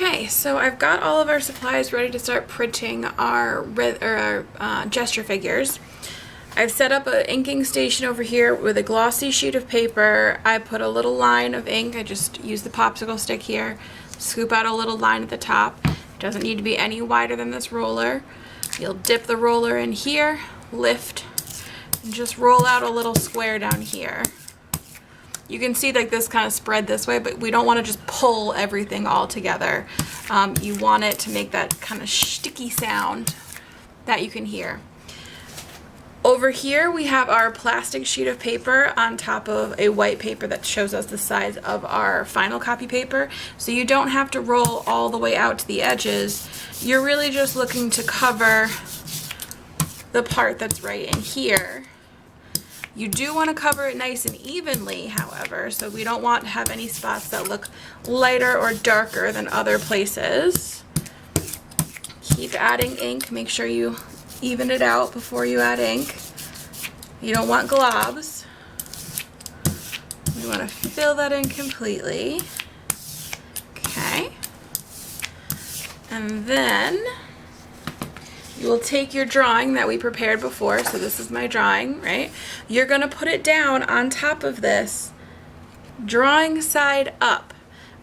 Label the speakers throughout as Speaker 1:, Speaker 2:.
Speaker 1: Okay, so I've got all of our supplies ready to start printing our gesture figures. I've set up an inking station over here with a glossy sheet of paper. I put a little line of ink. I just use the popsicle stick here, scoop out a little line at the top. It doesn't need to be any wider than this roller. You'll dip the roller in here, lift, and just roll out a little square down here. You can see like this kind of spread this way, but we don't want to just pull everything all together. You want it to make that kind of sticky sound that you can hear. Over here we have our plastic sheet of paper on top of a white paper that shows us the size of our final copy paper. So you don't have to roll all the way out to the edges. You're really just looking to cover the part that's right in here. You do want to cover it nice and evenly, however, so we don't want to have any spots that look lighter or darker than other places. Keep adding ink. Make sure you even it out before you add ink. You don't want globs. You want to fill that in completely. Okay. And then you will take your drawing that we prepared before, so this is my drawing, right? You're going to put it down on top of this, drawing side up.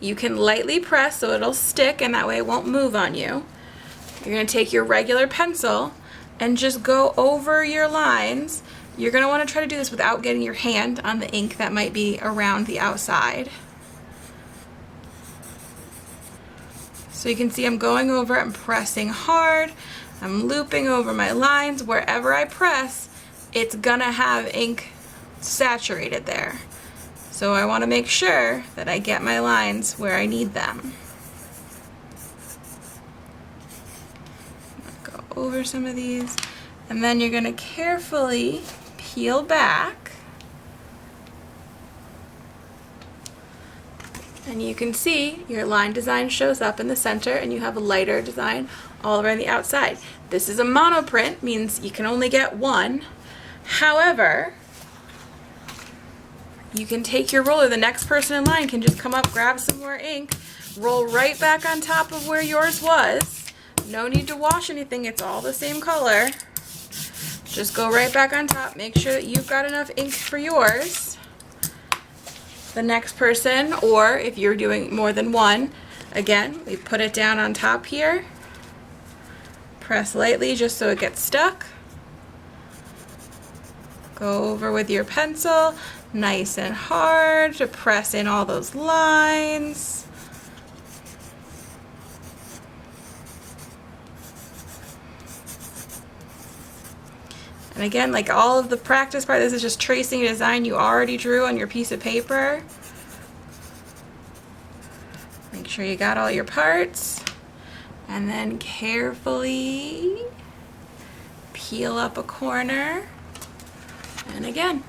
Speaker 1: You can lightly press so it'll stick and that way it won't move on you. You're going to take your regular pencil and just go over your lines. You're going to want to try to do this without getting your hand on the ink that might be around the outside. So you can see I'm going over it, I'm pressing hard. I'm looping over my lines. Wherever I press, it's gonna have ink saturated there. So I want to make sure that I get my lines where I need them. Go over some of these, and then you're gonna carefully peel back. And you can see your line design shows up in the center and you have a lighter design all around the outside. This is a monoprint, means you can only get one. However, you can take your roller, the next person in line can just come up, grab some more ink, roll right back on top of where yours was. No need to wash anything, it's all the same color. Just go right back on top, make sure that you've got enough ink for yours. The next person, or if you're doing more than one, again, we put it down on top here, press lightly just so it gets stuck, go over with your pencil nice and hard to press in all those lines. And again, like all of the practice part, this is just tracing a design you already drew on your piece of paper. Make sure you got all your parts. And then carefully peel up a corner. And again,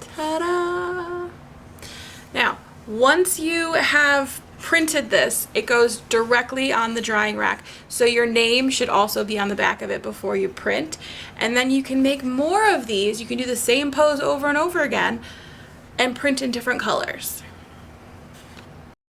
Speaker 1: ta-da! Now, once you have printed this, it goes directly on the drying rack. So your name should also be on the back of it before you print. And then you can make more of these. You can do the same pose over and over again and print in different colors.